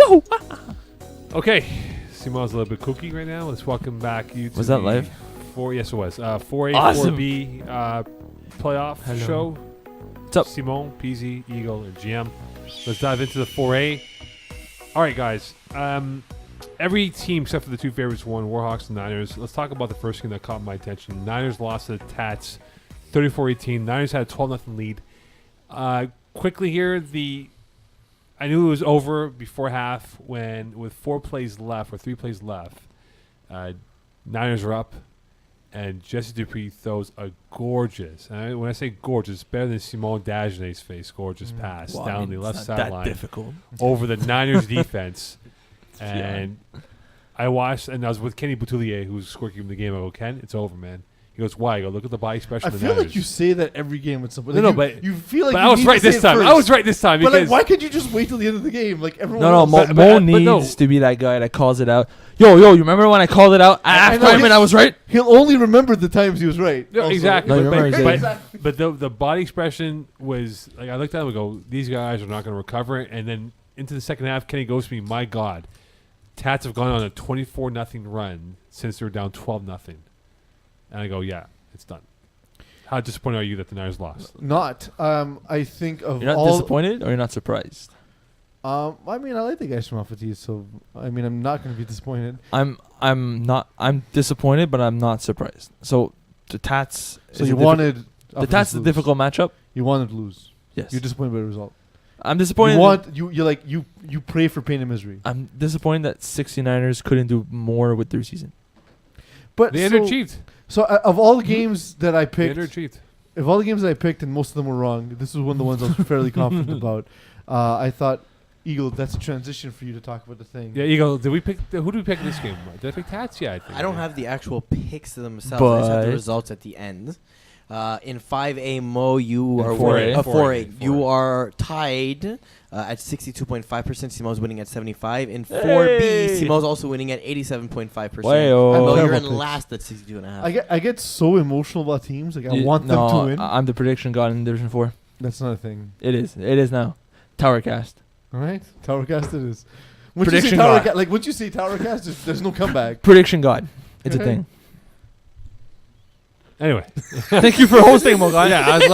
Woo! Okay, Simon's a little bit kooky right now. Let's welcome back you to Was that live? Yes, it was. 4A, Awesome. 4B playoff Hello. show. What's up? Simon, Peeze, Eagle, and GM. Let's dive into the 4A. All right, guys. Every team except for the two favorites won, Warhawks and Niners. Let's talk about the first game that caught my attention. Niners lost to the Tats 34-18. Niners had a 12-0 lead. Quickly here, I knew it was over before half when, with 3 plays left, Niners are up, and Jesse Dupree throws a gorgeous, and when I say gorgeous, better than Simone Dagenet's face, gorgeous pass down the left sideline difficult. over the Niners defense. And I watched, and I was with Kenny Boutillier, who's scorekeeping the game. I go, Ken, it's over, man. He goes, why? I go, look at the body expression I of the feel Niners. like you say that every game at some point. No, Like but you feel like but you I was need right to say this it time. first. I was right this time. But Because like, why could you just wait till the end of the game? Like everyone. No, else Mo does. Mo but no. needs to be that guy that calls it out. Yo, you remember when I called it out at I know, halftime and I was right? He'll only remember the times he was right. No, also. exactly. No, you but, remember but, he said- but the body expression was like, I looked at him and go, these guys are not going to recover. And then into the second half, Kenny goes to me, my God, Tats have gone on a 24-0 run since they were down 12-0. And I go, yeah, it's done. How disappointed are you that the Niners lost? Not. I think of You're not all. disappointed or you're not surprised? I mean, I like the guys from Alpha T, so I mean, I'm not going to be disappointed. I'm disappointed, but I'm not surprised. So the Tats. So is you a diffi- wanted the Alpha Tats to is a lose. difficult matchup. You wanted to lose. Yes, You're disappointed by the result. I'm disappointed. You pray for pain and misery. I'm disappointed that 69ers couldn't do more with their season. But They so, underachieved. so of all the games that I They picked, underachieved. of all the games that I picked, and most of them were wrong, this was one of the ones I was fairly confident about. I thought, Eagle, that's a transition for you to talk about the thing. Yeah, Eagle, who did we pick in this game? Did I pick Tats? Yeah, I think. I don't have the actual picks themselves. I just have the But- results at the end. In 5A, Mo, you In are 4A. 4A. 4A. You are tied at 62.5%. Simo's winning at 75. In 4B, Hey! Simo's also winning at 87.5%. Way-o. Mo, you're Terrible in picks. last at 62.5. I get so emotional about teams. Like I want them to win. I'm the prediction god in Division 4. That's not a thing. It is now. Towercast. All right, Towercast it is. Once Prediction you say God. Towercast, once you say Towercast, there's no comeback. Prediction god. It's a thing. Anyway. Thank you for hosting, Mo guy. Yeah, I was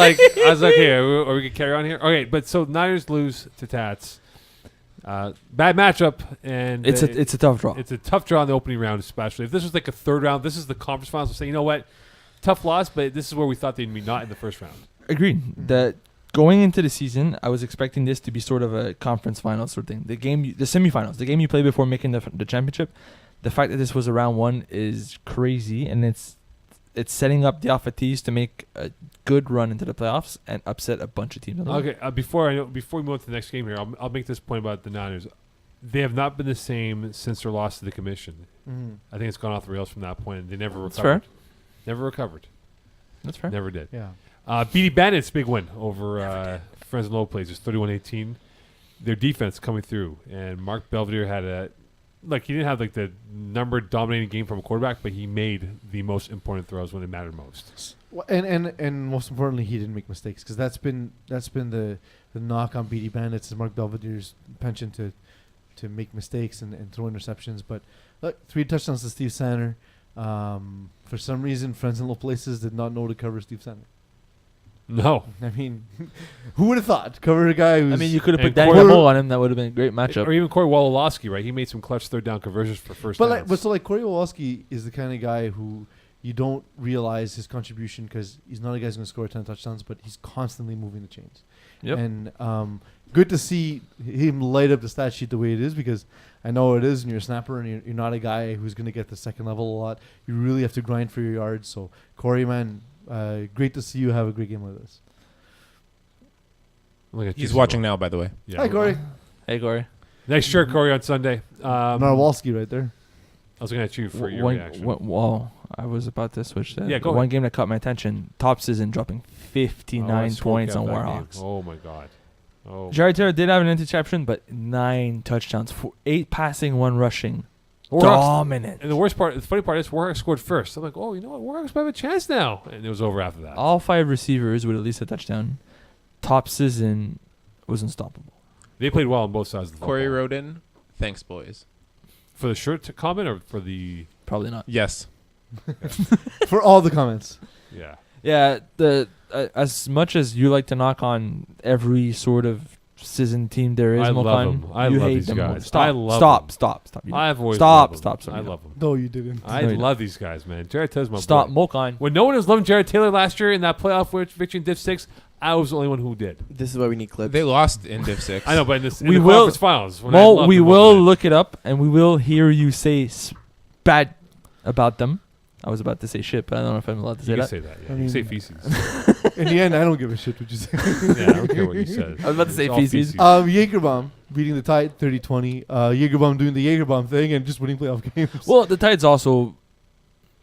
like, hey, are we gonna carry on here? Okay, but so Niners lose to Tats. Bad matchup, and It's a tough draw. It's a tough draw in the opening round, especially if this was like a third round. This is the conference finals. We'll say, you know what, tough loss, but this is where we thought they'd be not in the first round. Agreed. That going into the season, I was expecting this to be sort of a conference finals sort of thing. The semifinals, the game you play before making the championship. The fact that this was a round one is crazy, and it's setting up the Alpha T's to make a good run into the playoffs and upset a bunch of teams. Okay, before we move on to the next game here, I'll make this point about the Niners. They have not been the same since their loss to the commission. I think it's gone off the rails from that point. They never That's recovered. fair. Never recovered. That's fair. Never did. Yeah. BD Bandits, big win over Friends and Low Blazers, 31-18. Their defense coming through, and Mark Belvedere had he didn't have like the number dominating game from a quarterback, but he made the most important throws when it mattered most. Well, and most importantly, he didn't make mistakes because that's been the knock on BD Bandits is Mark Belvedere's penchant to make mistakes and throw interceptions. But look, 3 touchdowns to Steve Sanner. For some reason, Friends in Low Places did not know to cover Steve Sanner. No. I mean, who would have thought cover a guy who's? I mean, you could have And put Danny quarter- Hamill on him. That would have been a great matchup. Or even Corey Wololowski, right? He made some clutch third down conversions for first downs. But Corey Wolowski is the kind of guy who you don't realize his contribution because he's not a guy who's going to score 10 touchdowns, but he's constantly moving the chains. Yep. And good to see him light up the stat sheet the way it is because I know it is, and you're a snapper, and you're not a guy who's going to get the second level a lot. You really have to grind for your yards. So Corey, man, great to see you have a great game with us. Look at He's you, watching Simone. now, by the way. Yeah. Hi, Corey. Hey, Corey. Nice shirt, Corey, on Sunday. Narwalski right there. I was looking at you for your reaction. Well, I was about to switch that. Yeah, go One ahead. game that caught my attention. Top season dropping 59 points on Warhawks. Oh, my God. Oh. Jared Taylor did have an interception, but 9 touchdowns, 8 passing, 1 rushing. Warhawks- Dominant. And the funny part is Warhawks scored first. I'm like, oh, you know what? Warhawks might have a chance now. And it was over after that. All 5 receivers with at least a touchdown. Top season was unstoppable. They played well on both sides of the Corey football. wrote in Thanks, boys. For the shirt comment or for the Probably not. Yes. For all the comments. yeah? Yeah, as much as you like to knock on every sort of season team there is, I love Mokan, them. I you love hate these them. guys. Stop, I love stop, them. stop. You I've always Stop, loved stop, them. stop. I love them. No, you didn't. I No, you love these guys, man. Jared Taylor's my stop, boy. Mokan. When no one was loving Jared Taylor last year in that playoff victory in Div 6, I was the only one who did. This is why we need clips. They lost in Div 6. I know, but in the We the will- conference finals. when I Mo, loved we them will over look it up and we will hear you say bad about them. I was about to say shit, but I don't know if I'm allowed to there. say You that. can say that. Yeah. I You can say mean- feces. In the end, I don't give a shit what you say. Yeah, I don't care what you said. I was about to say It's all feces. Jagerbomb beating the Tide 30-20. Jagerbomb doing the Jagerbomb thing and just winning playoff games. Well, the Tide's also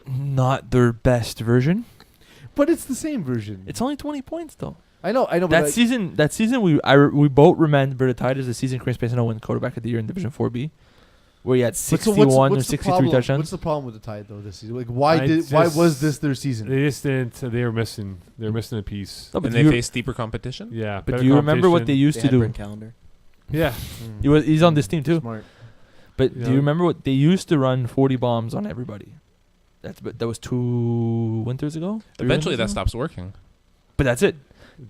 not their best version. But it's the same version. It's only 20 points though. I know. But That season, we both remember the Tide as the season Chris Payson won quarterback of the year in Division 4B, where he had 61 or 63 touchdowns. What's the problem with the Tide though this season? Like, why I was this their season? They just didn't. They were missing. They were missing a piece. No, but And do they you, face deeper competition? Yeah, but better do you remember what they competition. used They to had do? Brent Calendar. Yeah, He's on this team too. Smart. But Yeah. do you remember what they used to run 40 bombs on everybody? That was 2 winters ago. 3 Eventually that winters ago? stops working. But that's it.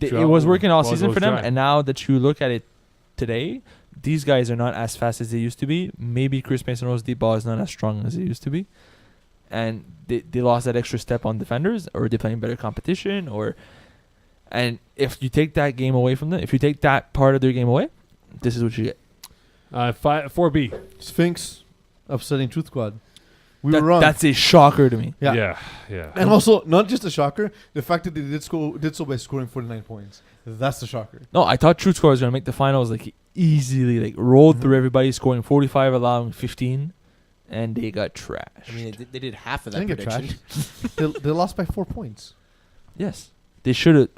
It Drought was working all was season for them, dry. and now that you look at it today, these guys are not as fast as they used to be. Maybe Chris Mason Rose deep ball is not as strong as it used to be, and they lost that extra step on defenders, or they're playing better competition, and if you take that game away from them, if you take that part of their game away, this is what you get. 4B. Sphinx upsetting Truth Squad. We were wrong. That's a shocker to me. Yeah. Yeah. And also, not just a shocker, the fact that they did so by scoring 49 points. That's the shocker. No, I thought Truth Squad was gonna make the finals like easily, like rolled Mhm. through everybody, scoring 45, allowing 15, and they got trashed. I mean, they did half of They that didn't get prediction. they lost by 4 points. Yes, they should have.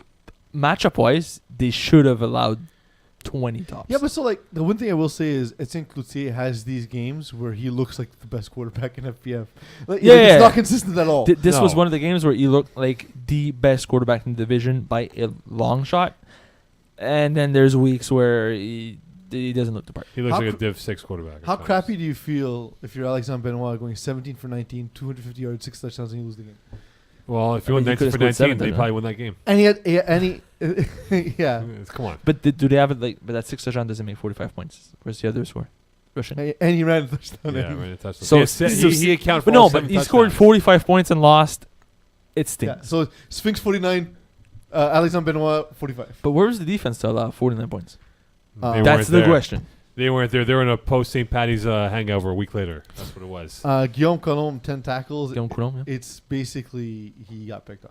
Matchup wise, they should have allowed 20 tops. Yeah, but so like the one thing I will say is Etienne Cloutier has these games where he looks like the best quarterback in FPF. Like, Yeah, it's yeah. not consistent at all. This was No. one of the games where he looked like the best quarterback in the division by a long shot, and then there's weeks where he doesn't look the part. He looks How like a cr- Div 6 quarterback. How at times. crappy do you feel if you're Alexandre Benoit going 17 for 19, 250 yards, 6 touchdowns, and you lose the game? Well, if I you won mean, he 19 could've for scored 19, seven they then, probably win that game. And he had yeah, Come on. But do they have it like? But that 6 touchdown doesn't make 45 points. Where's the other score? Russian. and he ran a touchdown. Yeah, right. A touchdown. So- He accounted for But no, all but 7 he scored touchdowns. 45 points and lost. It stinks. Yeah, so Sphinx 49, Alexandre Benoit 45. But where was the defense to allow 49 points? They weren't That's the there. question. They weren't there. They were in a post St. Patty's hangover a week later. That's what it was. Guillaume Colombe 10 tackles. Guillaume Coulomb, yeah. It's basically he got picked on.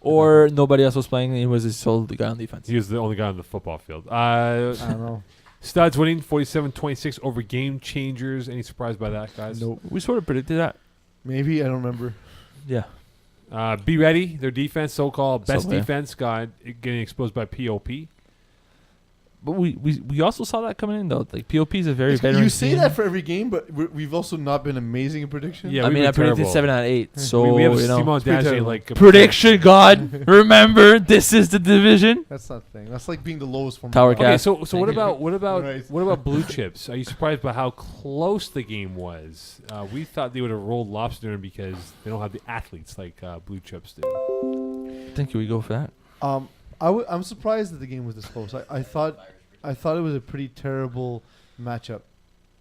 Or nobody else was playing. He was his sole guy on defense. He was the only guy on the football field. I don't know. Studs winning 47-26 over Game Changers. Any surprise by that, guys? Nope. We sort of predicted that. Maybe I don't remember. Yeah. Be ready. Their defense, so-called best Subway. defense, got getting exposed by POP. But we also saw that coming in though. Like POP is a very It's- veteran you say team. that for every game, but we've also not been amazing in prediction. Yeah, I we've mean, been I predicted terrible. 7 out of 8. So we have you know, Simon It's pretty Danger terrible. like prediction God. Remember, this is the division. That's not the thing. That's like being the lowest form. Tower of Okay, Gas. so what Thank you. about Right. what about Blue Chips? Are you surprised by how close the game was? We thought they would have rolled Lobster because they don't have the athletes like Blue Chips do. I think we go for that. I'm surprised that the game was this close. I thought it was a pretty terrible matchup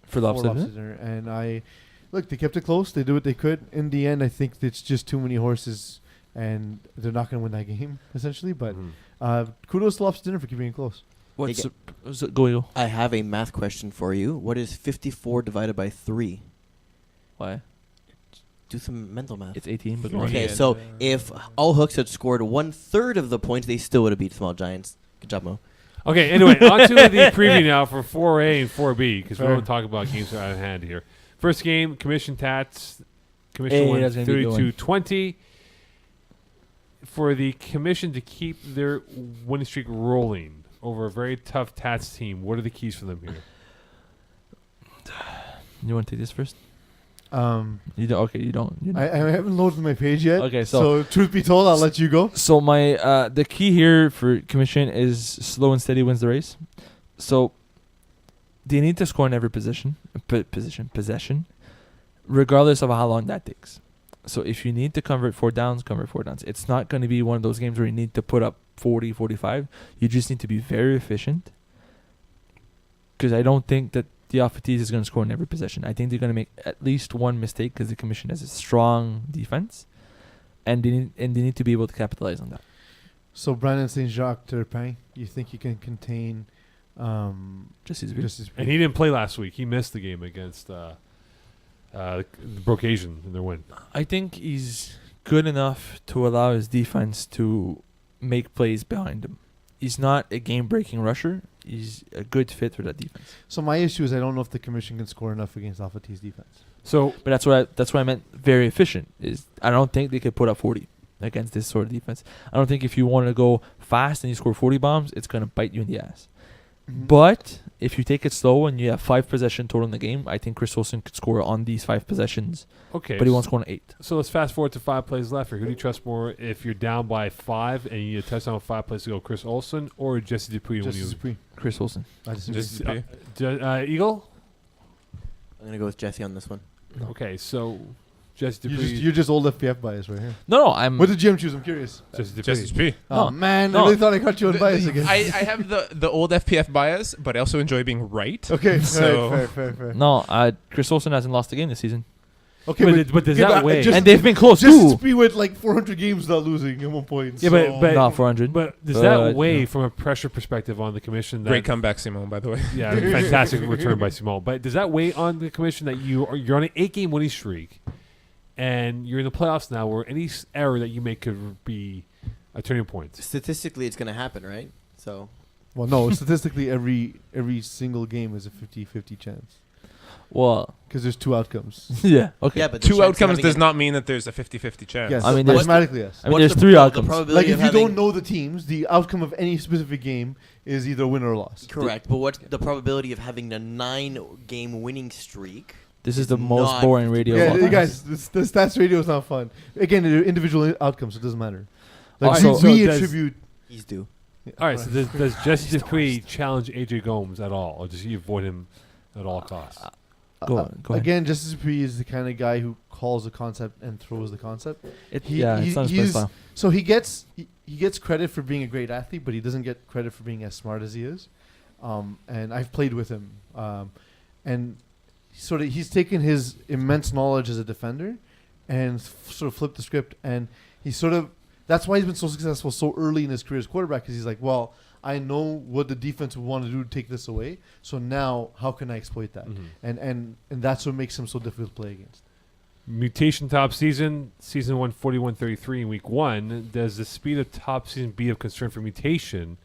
For Lobster. Dinner, and they kept it close. They did what they could. In the end, I think it's just too many horses, and they're not going to win that game essentially. But Mhm. kudos to Lobster Dinner for keeping it close. What's go? I have a math question for you. What is 54 divided by 3? Why? Do some mental math. It's 18, but go on. Okay, Yeah. so if all hooks had scored 1/3 of the points, they still would have beat Small Giants. Good job, Mo. Okay, anyway, on to the preview now for 4A and 4B because we Fair. want to talk about games that are out of hand here. First game, Commission Tats. Commission Hey, won that's gonna be a good one. 32-20. For the Commission to keep their winning streak rolling over a very tough Tats team, what are the keys for them here? You want to take this first? You don't. Okay, you don't. You don't. I haven't loaded my page yet. Okay, so truth be told, I'll let you go. So my the key here for commission is slow and steady wins the race. So they need to score in every possession, regardless of how long that takes. So if you need to convert 4 downs, convert 4 downs. It's not going to be one of those games where you need to put up 40, 45. You just need to be very efficient. Because I don't think that the Peeze is going to score in every possession. I think they're going to make at least one mistake because the commission has a strong defense. And they need to be able to capitalize on that. So Brandon St. Jacques Turpin, you think you can contain Just And he didn't play last week. He missed the game against Brocasian in their win. I think he's good enough to allow his defense to make plays behind him. He's not a game-breaking rusher. He's a good fit for that defense. So my issue is I don't know if the commission can score enough against Alpha T's defense. So, But that's what I meant. Very efficient. Is I don't think they could put up 40 against this sort of defense. I don't think if you want to go fast and you score 40 bombs, it's gonna bite you in the ass. But if you take it slow and you have 5 possession total in the game, I think Chris Olsen could score on these 5 possessions. okay. But he won't score on 8. So let's fast forward to 5 plays left here. Who do you trust more if you're down by 5 and you need a touchdown with 5 plays to go? Chris Olsen or Jesse Dupree? Just when you Dupree. Chris Olsen. I just Just Eagle? I'm gonna go with Jesse on this one. Okay, so Jesse Dupree. you're just old FPF bias right here. No, I'm. What did GM choose? I'm curious. Jesse Dupree. Just P. Oh No, man, no. I really thought I caught you on bias again. I have the old FPF bias, but I also enjoy being right. Okay, So- fair. No, Chris Olsen hasn't lost a game this season. Okay, But does yeah, that but weigh? just- And they've been close Just too. Dupree went like 400 games not losing at one point. Yeah, so- but Not 400. But does that But, weigh yeah. from a pressure perspective on the commission? That, Great comeback, Simone, by the way. Yeah, fantastic return by Simone. But does that weigh on the commission that you're on an 8-game winning streak, and you're in the playoffs now, where any error that you make could be a turning point? Statistically, it's gonna happen, right? So well, no, statistically, every single game is a 50-50 chance Well, because there's 2 outcomes. yeah. Okay. yeah, but the 2 chance of outcomes having does a- not mean that there's a 50-50 chance. Yes, I mean, there's- mathematically yes. I mean, what's there's the 3 the outcomes. probability Like of if you having- don't know the teams, the outcome of any specific game is either a win or a loss. Correct, but what's the probability of having a 9-game winning streak? This is the It's most not- boring radio. Yeah, of all time. guys, the stats radio is not fun. Again, they're individual outcomes, so it doesn't matter. Like Alright, we, so we does- attribute. He's due. All right, so does Jesse Dupree challenge AJ Gomes at all, or does he avoid him at all costs? Go ahead. Again, Justice Dupree is the kind of guy who calls a concept and throws the concept. It's he- not his play he's- style. So he gets credit for being a great athlete, but he doesn't get credit for being as smart as he is. And I've played with him, and sort of he's taken his immense knowledge as a defender and sort of flipped the script. And he sort of that's why he's been so successful so early in his career as quarterback, because he's like, well, I know what the defense would want to do to take this away. So now, how can I exploit that? And that's what makes him so difficult to play against. Mutation top season 1 41-33 in week 1. Does the speed of top season be of concern for Mutation?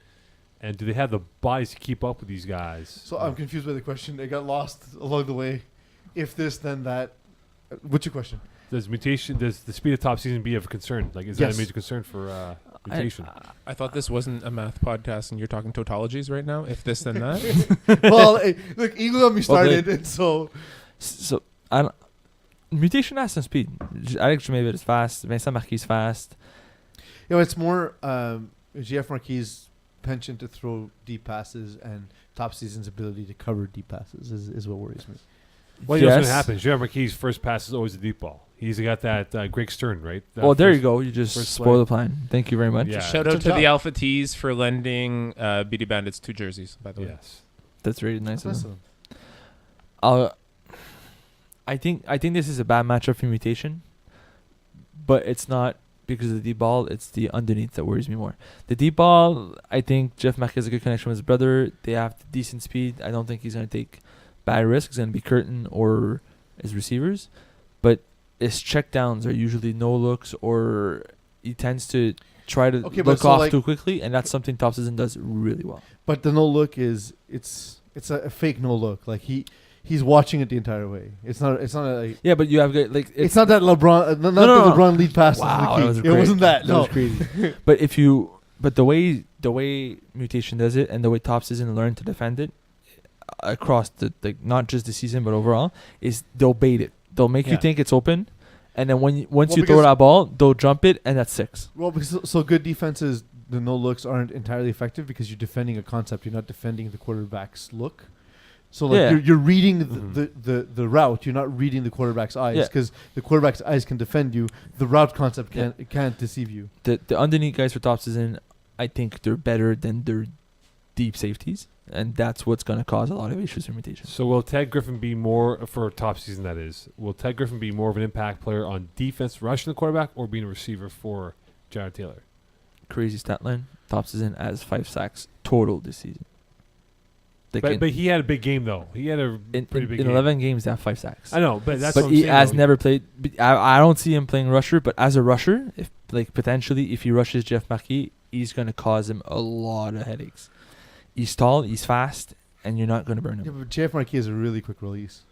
And do they have the bodies to keep up with these guys? So I'm confused by the question. I got lost along the way. If this, then that. What's your question? Does the speed of top season be of concern? Like, is that Yes. a major concern for Mutation? I thought this wasn't a math podcast, and you're talking totologies right now. If this, then that. Well, look, Eagle got me Well, started, and so So I don't. Mutation has some speed. Alex Jumevet is fast. Vincent Marquis is fast. it's more GF Marquis' penchant to throw deep passes and top season's ability to cover deep passes is what worries me. Well, you know what's Yes. going to happen. Jerry Marquis' first pass is always a deep ball. He's got that Greg Stern, right? That Well, there you first- go. You just first spoil play. the plan. Thank you very much. Yeah. Shout Good out to job. the Alpha T's for lending BD Bandits 2 jerseys, by the way. Yes. That's really nice. That's Of nice them. of them. I think this is a bad matchup for Mutation, but it's not because of the deep ball. It's the underneath that worries me more. The deep ball, I think Jeff Mack has a good connection with his brother. They have decent speed. I don't think he's going to take bad risks. It's going to be Curtin or his receivers, but his checkdowns are usually no looks, or he tends to try to Okay, but look so, off like- too quickly, and that's something Top Season does really well. But the no look it's a fake no look. Like he's watching it the entire way. It's not a. Yeah, but you have like It's not that LeBron. Not No, no, the no. LeBron lead pass. Wow, to that the was key. great. It wasn't that. That No. was crazy. But the way Mutation does it, and the way Top Season learned to defend it across the not just the season but overall, is they'll bait it. They'll make you Yeah. think it's open, and then once Well, you throw because- that ball, they'll jump it, and that's 6. Well, because so good defenses, the no looks aren't entirely effective because you're defending a concept. You're not defending the quarterback's look. So like Yeah. you're reading Mhm. the route. You're not reading the quarterback's eyes Yeah. because the quarterback's eyes can defend you. The route concept can't deceive you. The underneath guys for top season, I think they're better than their deep safeties, and that's what's going to cause a lot of issues for mutation. So will Ted Griffin be more for top season? That is, will Ted Griffin be more of an impact player on defense, rushing the quarterback, or being a receiver for Jared Taylor? Crazy stat line. Top season has 5 sacks total this season. Like But he had a big game though. He had a pretty big in game. 11 games, they have 5 sacks. I know, but that's But what I'm he saying, has though. never played. I don't see him playing rusher, but as a rusher, if like potentially if he rushes Jeff Marquis, he's going to cause him a lot of headaches. He's tall, he's fast, and you're not going to burn Yeah, him. but JF Marquis is a really quick release.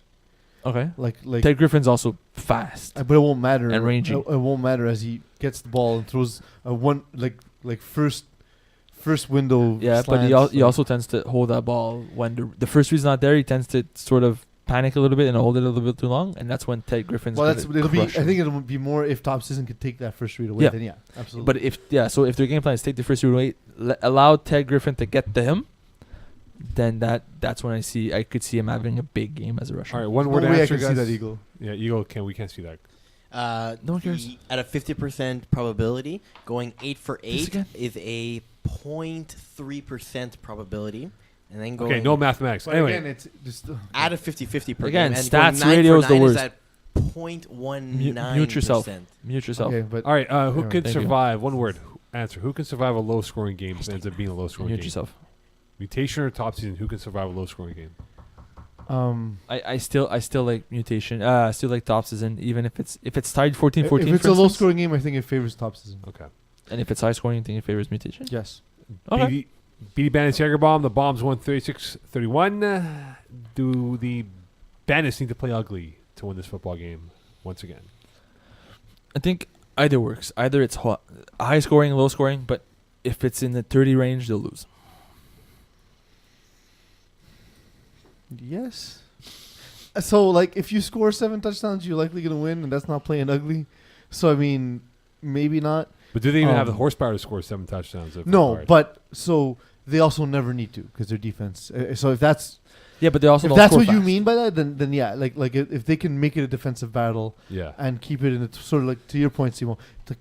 Okay. Like Ted Griffin's also fast. but it won't matter. And rangy. It won't matter as he gets the ball and throws a one like first window. Yeah, but he also tends to hold that ball when the first read's not there. He tends to sort of panic a little bit and hold it a little bit too long, and that's when Ted Griffin's. Well, gonna it'll be. I crush him. think it'll be more if top season could take that first read away. Yeah. Then yeah, absolutely. But so if their game plan is take the first read away, allow Ted Griffin to get to him, then that's when I could see him having a big game as a rusher. All right, one no word way I answer, can see guys. that Eagle. Yeah, Eagle we can't see that. No one cares. At a 50% probability, going 8 for This 8 again? is a 0.3% probability. And then going Okay, no mathematics. But Anyway, again, it's just at a 50-50 per Again, game. And stats going 9 radio for is the 9 worst. at 0.19%. Mute yourself. Mute yourself. okay, but all right. Who Anyway, can thank you. survive? One word answer. Who can survive a low-scoring game if it ends up being a low-scoring Mute game? yourself. Mutation or top season? Who can survive a low-scoring game? I still like mutation. I still like top season, even if it's tied 14-14. if for it's a instance, low scoring game, I think it favors top season. Okay. and if it's high scoring, I think it favors mutation. Yes. Okay. BD Bandits Jägerbomb. The Bombs won 36-31. Do the Bandits need to play ugly to win this football game once again? I think either works. Either it's high scoring, low scoring, but if it's in the 30 range, they'll lose. Yes. So like, if you score 7 touchdowns, you're likely gonna win, and that's not playing ugly. So I mean, maybe not. But do they even have the Um, horsepower to score 7 touchdowns? if No, required? but so they also never need to because their defense. So if that's Yeah, but they also if don't that's score what you fast. mean by that, then yeah, like if they can make it a defensive battle yeah. and keep it in a sort of like to your point, Simo, to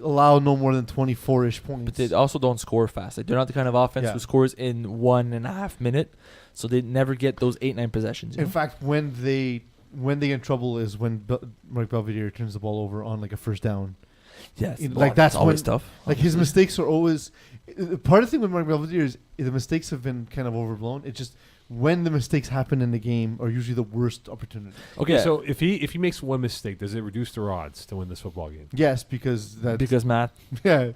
allow no more than 24-ish points. But they also don't score fast. Like, they're not the kind of offense Yeah. who scores in 1.5 minute, so they never get those 8-9 possessions. You In know? fact, when they get in trouble is when Mark Belvedere turns the ball over on like a first down. yes, like, that's always when- tough. Like his mistakes are always part of the thing with Mark Belvedere is the mistakes have been kind of overblown. It's just when the mistakes happen in the game are usually the worst opportunity. Okay, so if he makes one mistake, does it reduce their odds to win this football game? Yes, because that because Matt, yeah,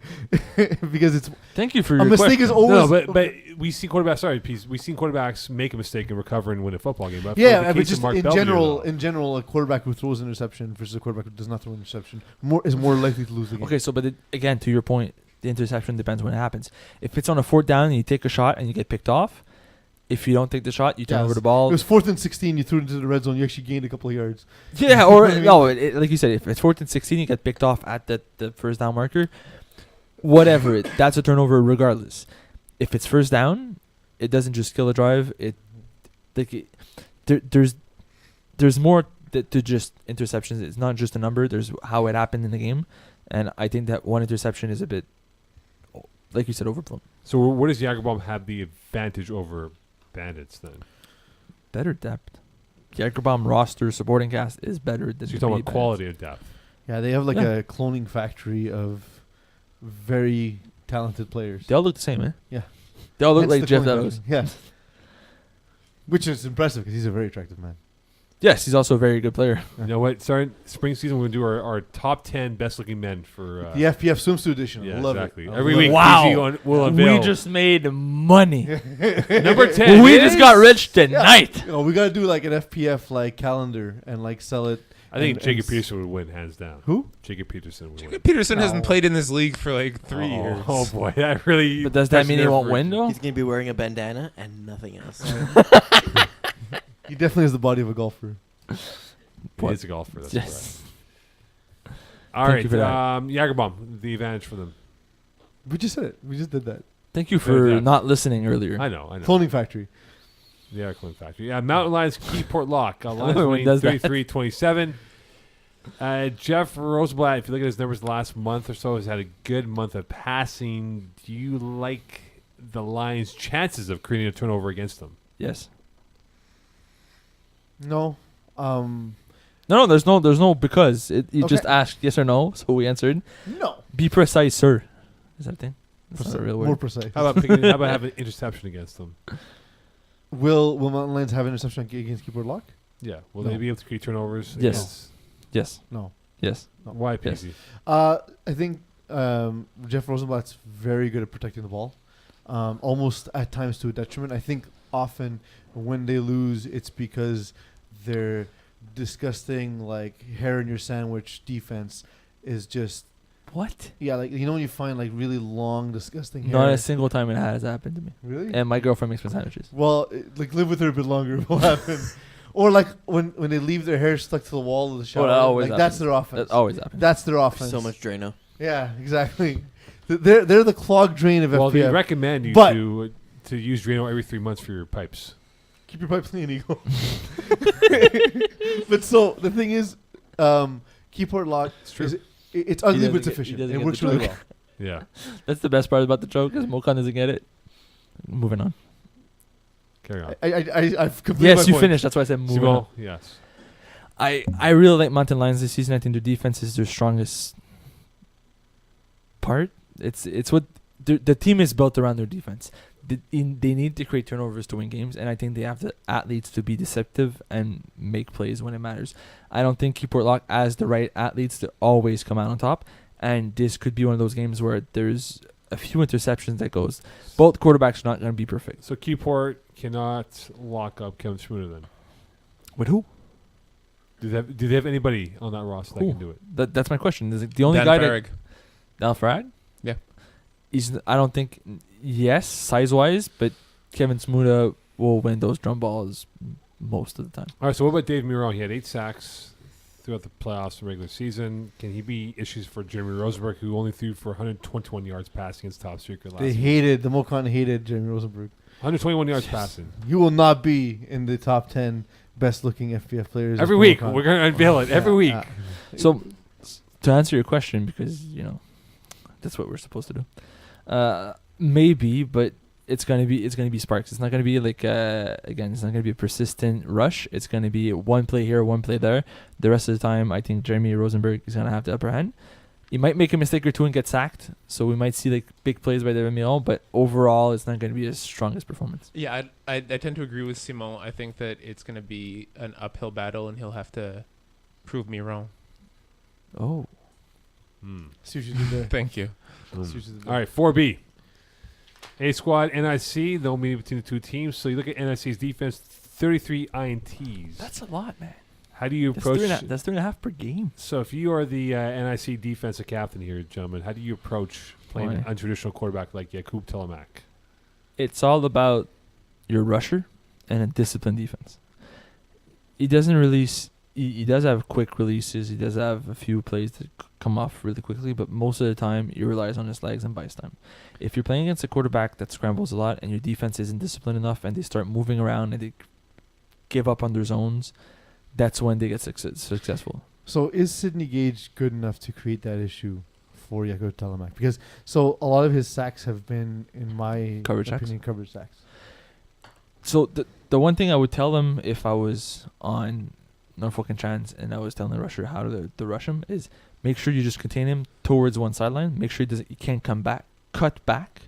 because it's thank you for a your mistake question. is always but we see quarterbacks. Sorry, Peeze. We've seen quarterbacks make a mistake and recover and win a football game. But for yeah, the but case of just Mark in Belvedere, general, a quarterback who throws an interception versus a quarterback who does not throw an interception is more likely to lose the game. Okay, so again, to your point, the interception depends when it happens. If it's on a 4th down and you take a shot and you get picked off, if you don't take the shot, you turn Yes. over the ball. It was 4th and 16. You threw it into the red zone. You actually gained a couple of yards. Yeah, You or know what I mean? no, like you said, if it's 4th and 16, you get picked off at the first down marker. Whatever, that's a turnover regardless. If it's first down, it doesn't just kill a drive. There's more to just interceptions. It's not just a number. There's how it happened in the game, and I think that one interception is a bit, like you said, overblown. So where does Jägerbomb have the advantage over Bandits then? Better depth. Jägerbomb roster supporting cast is better than So you're talking the about quality of depth. Yeah, they have like Yeah. a cloning factory of very talented players. They all look the same, eh? Yeah. They all look Hence like the Jeff cloning Delos. factory. Yeah. Which is impressive because he's a very attractive man. Yes, he's also a very good player. You know what? Starting spring season, we're going to do our top 10 best-looking men for... The FPF swimsuit edition. yeah, Love exactly. it. Every Love week, it. Wow. Peeze will unveil. We just made money. Number 10 We is- just got rich tonight. You know, we gotta do like an FPF like calendar and like sell it. I think and Jacob s- Peterson would win, hands down. Who? Jacob Peterson would win. Peterson No. hasn't played in this league for like 3 years. Oh, boy. That really... But does that touched mean he nerve won't for- win, though? He's going to be wearing a bandana and nothing else. He definitely has the body of a golfer. He is a golfer. That's Yes. correct. All Thank right. you for that. Jägerbomb, the advantage for them. We just said it. We just did that. Thank you Very for depth. not listening earlier. I know. Cloning factory. They are Clinton Factory. Yeah, Mountain Lions Keyport Lock. Lions Everyone winning does that. 33-27. Jeff Rosenblatt, if you look at his numbers the last month or so, has had a good month of passing. Do you like the Lions' chances of creating a turnover against them? Yes. No. No, there's no because you Okay. just asked yes or no, so we answered. No. Be precise, sir. Is that a thing? That's not a real More word. precise. How about having an interception against them? Will Mountain Lions have an interception against Keyboard Lock? Yeah. Will No. they be able to create turnovers? Yes. against- Yes. No. Yes. Why, Yes. Peeze? I think Jeff Rosenblatt's very good at protecting the ball, almost at times to a detriment. I think often when they lose, it's because their disgusting, like, hair in your sandwich defense is just, What? yeah, like, you know when you find, like, really long, disgusting hair? Not a single time it has happened to me. Really? And my girlfriend makes me sandwiches. Well, like, live with her a bit longer, it will happen. Or, like, when they leave their hair stuck to the wall of the shower, that always like, that's happens. their offense. That always happens. That's their offense. So much Drano. Yeah, exactly. They're the clogged drain of Well, they FPF. recommend you But- to use Drano every 3 months for your pipes. Keep your pipes clean, Eagle. But so the thing is, Keyport Lock It's true. it's ugly doesn't but it's get- he efficient. doesn't It get works the really joke. well. Yeah. That's the best part about the joke is Mokan doesn't get it. Moving on. Carry on. I've completed Yes, my you point. finished. That's why I said moving on. Simon, yes. I really like Mountain Lions this season. I think their defense is their strongest part. It's what the team is built around their defense. They need to create turnovers to win games, and I think they have the athletes to be deceptive and make plays when it matters. I don't think Keyport Lock has the right athletes to always come out on top, and this could be one of those games where there's a few interceptions that goes. Both quarterbacks are not going to be perfect. So Keyport cannot lock up Kevin Schooner then. With who? Do they have anybody on that roster that Who? can do it? That's my question. Is it the only Dan guy Farag. that Alfred? Yeah. I don't think, yes, size-wise, but Kevin Smuda will win those drum balls most of the time. All right, so what about Dave Miron? He had 8 sacks throughout the playoffs and regular season. Can he be issues for Jeremy Rosenberg, who only threw for 121 yards passing against top secret last week? The Mokan hated Jeremy Rosenberg. 121 yards passing. He will not be in the top 10 best looking FPF players. Every of week. Mokan. We're going to unveil it. Every week. So, to answer your question, because, that's what we're supposed to do. Maybe, but it's gonna be sparks. It's not gonna be like it's not gonna be a persistent rush. It's gonna be one play here, one play there. The rest of the time, I think Jeremy Rosenberg is gonna have the upper hand. He might make a mistake or two and get sacked, so we might see like big plays by David Miron. But overall, it's not gonna be his strongest performance. Yeah, I tend to agree with Simon. I think that it's going to be an uphill battle, and he'll have to prove me wrong. Oh, See what you did there. Thank you. See what you did there. All right, 4B. A squad, NIC, no meeting between the two teams. So you look at NIC's defense, 33 INTs. that's a lot, man. How do you That's approach? 3.5 per game. So if you are the NIC defensive captain here, gentlemen, how do you approach playing an Why? untraditional quarterback like Jakub Telemac? It's all about your rusher and a disciplined defense. He doesn't release. He does have quick releases. He does have a few plays that come off really quickly, but most of the time he relies on his legs and bites time. If you're playing against a quarterback that scrambles a lot and your defense isn't disciplined enough and they start moving around and they give up on their zones, that's when they get successful. So is Sidney Gage good enough to create that issue for Jakub Telemac? Because so a lot of his sacks have been, in my Coverage opinion, coverage sacks. So the one thing I would tell him if I was on Norfolk and Chance and I was telling the rusher how to rush him is make sure you just contain him towards one sideline. Make sure he can't come back, cut back,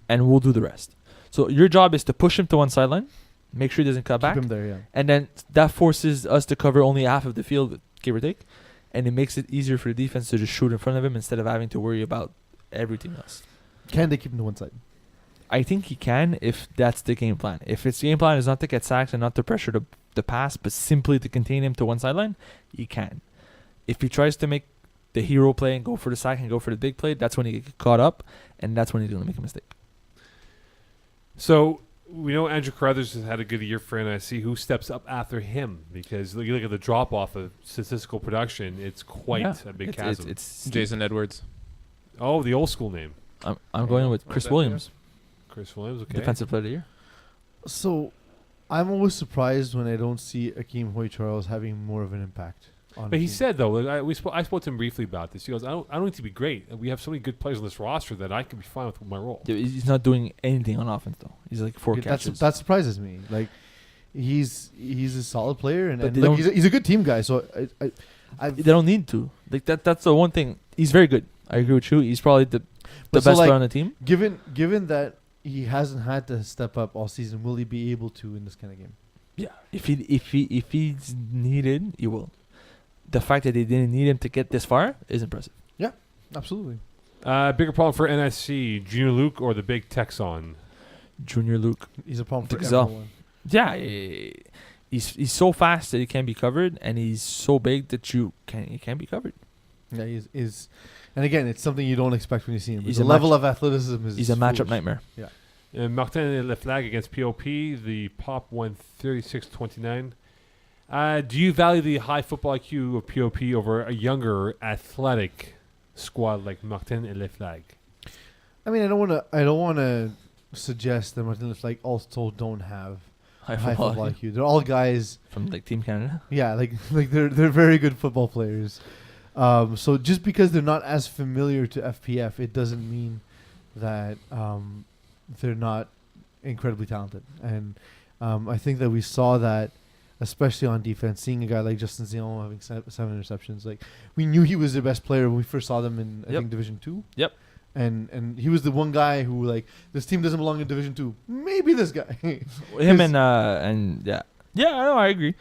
and we'll do the rest. So your job is to push him to one sideline, make sure he doesn't cut back, Keep him there, yeah. and then that forces us to cover only half of the field, give or take, and it makes it easier for the defense to just shoot in front of him instead of having to worry about everything else. Can they keep him to one side? I think he can if that's the game plan. If its game plan is not to get sacks and not to pressure the pass, but simply to contain him to one sideline, he can. If he tries to make the hero play and go for the sack and go for the big play, that's when he gets caught up, and that's when he's going to make a mistake. So we know Andrew Carruthers has had a good year for NIC. Who steps up after him? Because you look at the drop off of statistical production, it's quite a big chasm. It's Jason Edwards. Oh, the old school name, I'm going with Chris that, yeah. Williams, Chris Williams. Okay. defensive player of the year. So I'm always surprised when I don't see Akeem Hoy-Charles having more of an impact. On But the he team. said though, like, I spoke to him briefly about this. He goes, I don't need to be great. We have so many good players on this roster that I can be fine with my role. Yeah, he's not doing anything on offense though. He's like 4 Yeah, catches. that surprises me. Like, he's a solid player, and, But and they look, don't- he's a good team guy. So They don't need to. Like that's the one thing. He's very good. I agree with you. He's probably the But so, best like, player on the team. given that he hasn't had to step up all season, will he be able to in this kind of game? Yeah. If he's needed, he will. The fact that they didn't need him to get this far is impressive. Absolutely. Bigger problem for NSC, Junior Luke or the big Texan? Junior Luke. He's a problem for Gazelle. everyone. Yeah. He's so fast that he can't be covered, and he's so big that he can't be covered. Yeah, he's and again, it's something you don't expect when you see him. He's The a level of athleticism is He's a matchup foolish. nightmare. Martin Leflag against POP. The Pop won 36-29. Do you value the high football IQ of POP over a younger athletic squad like Martin and Leflag? I mean, I don't want to suggest that Martin Leflag also don't have High high football football IQ. They're all guys. from like Team Canada. Yeah, like they're very good football players. So just because they're not as familiar to FPF, it doesn't mean that they're not incredibly talented. And I think that we saw that, especially on defense, seeing a guy like Justin Zion having 7 interceptions. Like, we knew he was their best player when we first saw them in I Yep. think Division 2. Yep. And he was the one guy who, like, this team doesn't belong in Division 2. Maybe this guy. Him and yeah, I know, I agree.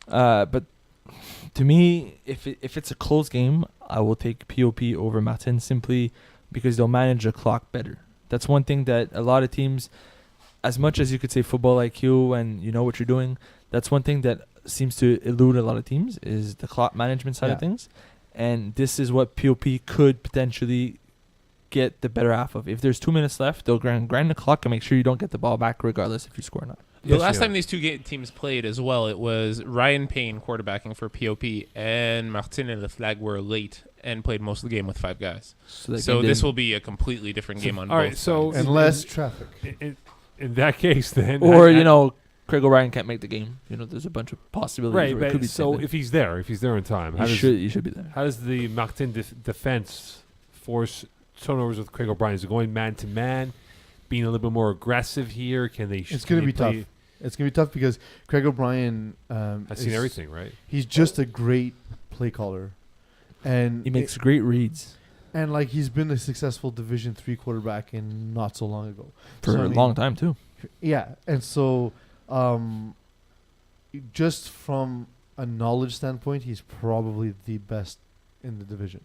But to me, if it's a close game, I will take POP over Martin simply because they'll manage the clock better. That's one thing that a lot of teams, as much as you could say football IQ and you know what you're doing, that's one thing that seems to elude a lot of teams is the clock management side of Yeah. things. And this is what POP could potentially get the better half of. If there's 2 minutes left, they'll grind the clock and make sure you don't get the ball back regardless if you score or not. The Yes, last yeah. time these two teams played as well, it was Ryan Payne quarterbacking for POP, and Martin and Leflag were late and played most of the game with 5 guys. So, So this will be a completely different game on all both right, so- sides. And less traffic. In that case, then, Or, you know, Craig O'Brien can't make the game. You know, there's a bunch of possibilities. right? where it could But be so something. if he's there in time, you should be there. how does the Martin defense force turnovers with Craig O'Brien? Is it going man to man, being a little bit more aggressive here? Can they? It's going to be tough. It's going to be tough because Craig O'Brien I've seen everything, right? He's just a great play caller. And He makes great reads and like he's been a successful Division 3 quarterback in not so long ago. for So, I a mean, long time too. Yeah, and so just from a knowledge standpoint, he's probably the best in the division.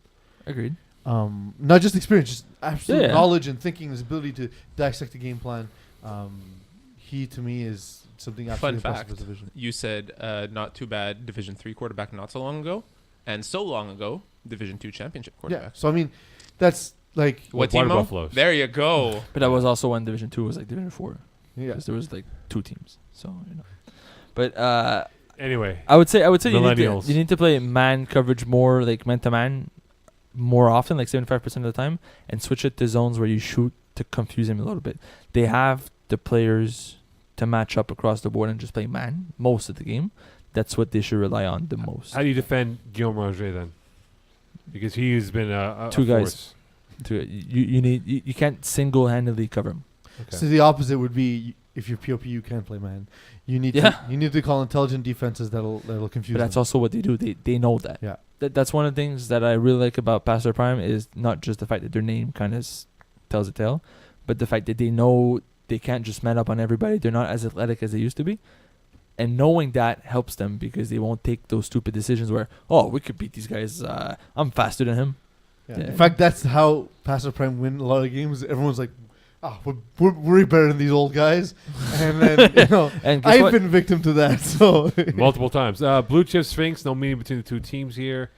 Agreed. Not just experience, just absolute Yeah. knowledge and thinking, his ability to dissect the game plan. He to me is something absolutely Fun impressive fact: for the division. you said not too bad Division 3 quarterback not so long ago, and so long ago Division 2 championship Yeah, quarterback. so I mean, that's like What Water team? Mo? Buffaloes. There you go. But that was also when Division 2 was like Division 4. yeah. Because there was like 2 teams. So, you know. But Anyway, I would say Millennials. you need to play man coverage more, like man to man, more often, like 75% of the time, and switch it to zones where you shoot to confuse him a little bit. They have the players to match up across the board and just play man most of the game. That's what they should rely on the most. how do you defend Guillaume Ranger then? Because he's been a Two guys. force. You can't single-handedly cover him. Okay. So the opposite would be if you're POP, you can't play man. You need to call intelligent defenses that'll confuse. But that's them. also what they do. They know that. Yeah. That's one of the things that I really like about Pastor Prime is not just the fact that their name kind of tells a tale, but the fact that they know they can't just man up on everybody. They're not as athletic as they used to be. And knowing that helps them because they won't take those stupid decisions where, oh, we could beat these guys. I'm faster than him. Yeah. Yeah. In fact, that's how Passive Prime win a lot of games. Everyone's like, we're way better than these old guys. And then, And guess I've what? been victim to that. So Multiple times. Blue Chip Sphinx, no meeting between the two teams here.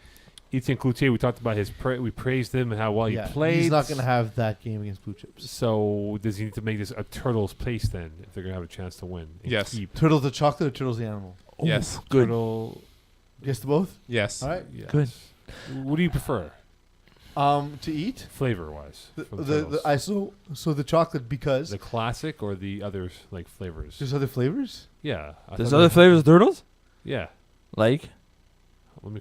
Etienne Cloutier, we talked about we praised him and how well he played. he's not going to have that game against Blue Chips. So does he need to make this a Turtles pace then if they're going to have a chance to win? And Yes. keep Turtles the chocolate or Turtles the animal? Oh, Yes. Good. Turtle. Yes to both? Yes. All right. Yes. Good. What do you prefer? To eat Flavor wise. so the chocolate because the classic or the others like flavors. there's other flavors. Yeah. There's other flavors of turtles? Yeah. Like? Let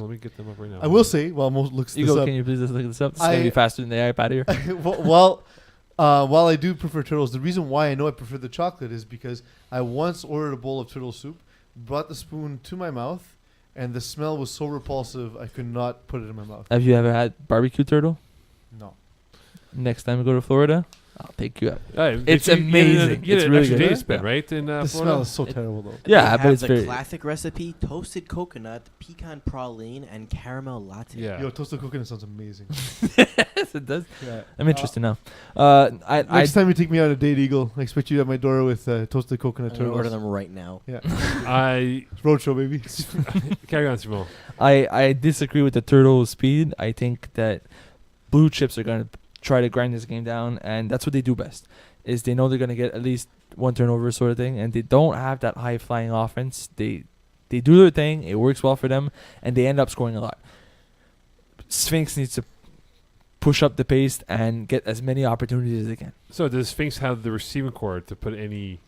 me get them up right now. I will say, while Mo looks You this go, up, can you please just look this up? It's going to be faster than the iPad here. while I do prefer turtles, the reason why I know I prefer the chocolate is because I once ordered a bowl of turtle soup, brought the spoon to my mouth, and the smell was so repulsive I could not put it in my mouth. Have you ever had barbecue turtle? No. Next time we go to Florida, I'll take you out. It's It's amazing. Get It's an really extra good. taste bud, right? In The Florida? smell is so terrible, though. Yeah, They but have it's the very... classic recipe: toasted coconut, pecan praline, and caramel latte. Yeah. Yo, toasted coconut sounds amazing. Yes, it does. Yeah. I'm interested now. I Next time you take me on a date, Eagle, I expect you at my door with toasted coconut I'm gonna turtles. order them right now. Yeah. I Roadshow, baby. carry on, Simone. I disagree with the turtle speed. I think that blue chips are going to try to grind this game down, and that's what they do best. Is they know they're going to get at least one turnover sort of thing, and they don't have that high flying offense. They do their thing. It works well for them, and they end up scoring a lot. Sphinx needs to push up the pace and get as many opportunities as they can. So does Sphinx have the receiving core to put any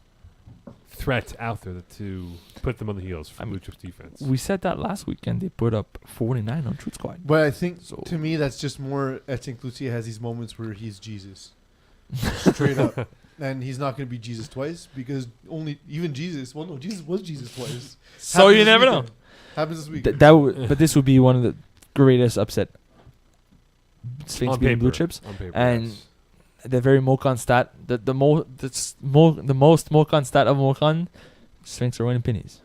threat out there to put them on the heels for Blue Chips defense? We said that last weekend. They put up 49 on Truth Squad. But I think, So- to me, that's just more. I think Lucia has these moments where he's Jesus. Straight up. And he's not going to be Jesus twice because even Jesus. Well, no, Jesus was Jesus twice. So Happens you this never know. weekend. Happens this week. But this would be one of the greatest upset. Sphinx On beating Blue paper. Chips. On paper, And yes. the very Mocon stat, the most Mocon stat of Mocon, Sphinx are winning pennies.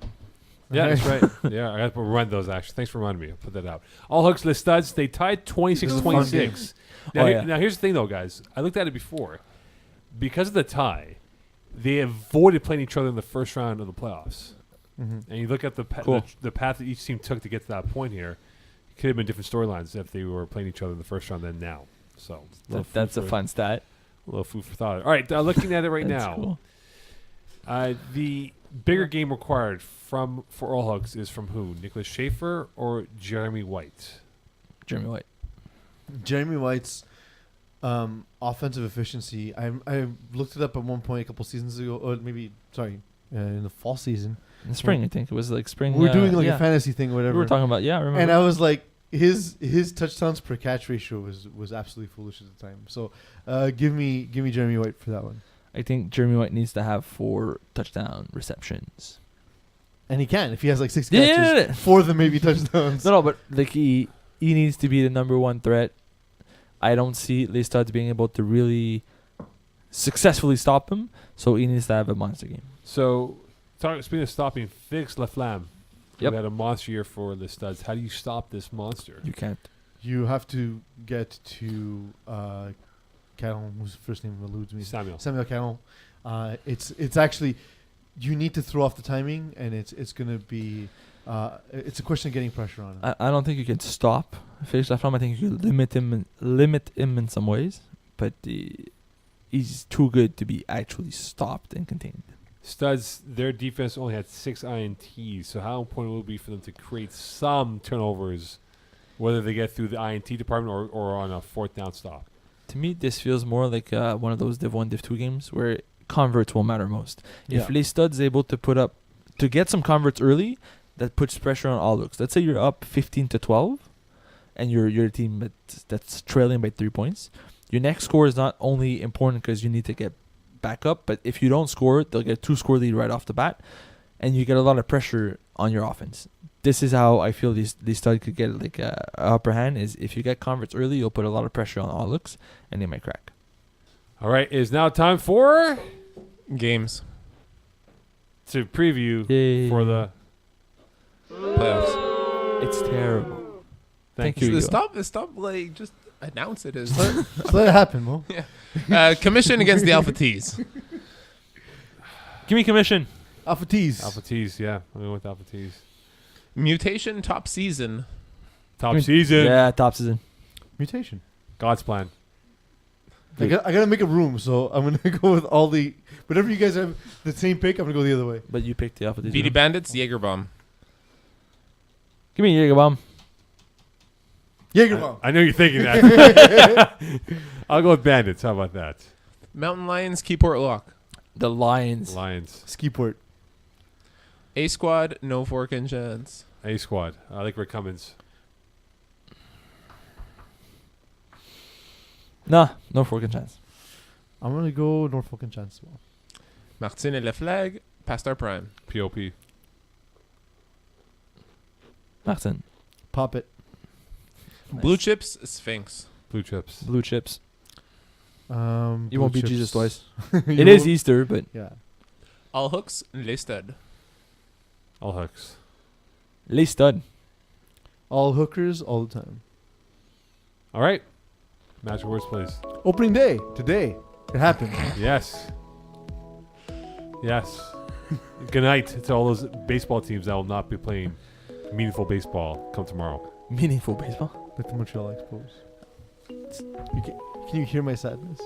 Yeah, that's right. Yeah, I got to remind those actually. Thanks for reminding me. I'll put that out. All hooks, list studs. They tied 26-26. Now, Oh, yeah. now here's the thing, though, guys. I looked at it before. Because of the tie, they avoided playing each other in the first round of the playoffs. Mhm. And you look at the Cool. the path that each team took to get to that point here. It could have been different storylines if they were playing each other in the first round than now. So That's a fun stat. A little food for thought. All right, looking at it right That's now. cool. The bigger game required for all hugs is from who? Nicholas Schaefer or Jeremy White? Jeremy White. Jeremy White's offensive efficiency. I looked it up at one point a couple seasons ago, or maybe in the fall season. In the spring, I think it was like spring. We were doing like yeah. a fantasy thing or whatever. We were talking about, yeah, I remember. and I was like, his touchdowns per catch ratio was absolutely foolish at the time. So give me Jeremy White for that one. I think Jeremy White needs to have 4 touchdown receptions. And he can if he has like 6 Yeah, catches. yeah, yeah. 4 of them maybe touchdowns. No, but like he needs to be the number one threat. I don't see Les Studs being able to really successfully stop him, so he needs to have a monster game. So, speaking of stopping, Fix Laflamme. Yep. We had a monster year for the studs. How do you stop this monster? You can't. You have to get to Caron, whose first name eludes me. Samuel. Caron. It's actually you need to throw off the timing, and it's gonna be it's a question of getting pressure on him. I don't think you can stop Felix Laflamme. I think you can limit him in some ways, but he's too good to be actually stopped and contained. Studs, their defense only had 6 INTs, so how important will it be for them to create some turnovers, whether they get through the INT department or on a 4th down stop? To me, this feels more like one of those Div 1, Div 2 games where converts will matter most. If Les Studs is able to get some converts early, that puts pressure on all looks. Let's say you're up 15-12, and you're a team that's trailing by 3 points. Your next score is not only important because you need to get back up, but if you don't score, they'll get a 2-score lead right off the bat, and you get a lot of pressure on your offense. This is how I feel these Studs could get like a upper hand. Is if you get converts early, you'll put a lot of pressure on all looks, and they might crack. All right, it is now time for Games. to preview Yay. for the. Playoffs. It's terrible. Thank you. Stop, like, just announce it as Just let it happen, Mo. commission against the Alpha T's. Give me commission. Alpha T's. Alpha T's, yeah. I'm going with Alpha T's. Mutation top season. Top season. Yeah, top season. Mutation. God's plan. I gotta make a room, so I'm gonna go with all the whatever you guys have the same pick. I'm gonna go the other way. But you picked the Alpha. BD Bandits, Jaeger Bomb. Give me a Jaeger Bomb. Jaeger I know you're thinking that. I'll go with Bandits. How about that? Mountain Lions, Keyport Lock. The Lions. Lions. Skiport. A Squad, no fork and chance. A Squad. I like Rick Cummins. Nah, no forking chance. I'm gonna go Norfolk and Chance as well. Martin et Le Flag, Pasteur Prime. POP. Martin. Pop it. Blue Chips, Sphinx. Blue Chips. Blue chips. You Blue won't beat chips. Jesus twice. You It is won't- Easter, but Yeah. All Hooks, Les Stud. All Hooks. Lee Stud. All hookers all the time. All right. Magic words, please. Opening day today. It happened. Yes. Yes. Good night to all those baseball teams that will not be playing meaningful baseball come tomorrow. Meaningful baseball. Like the Montreal Expos. Can you hear my sadness?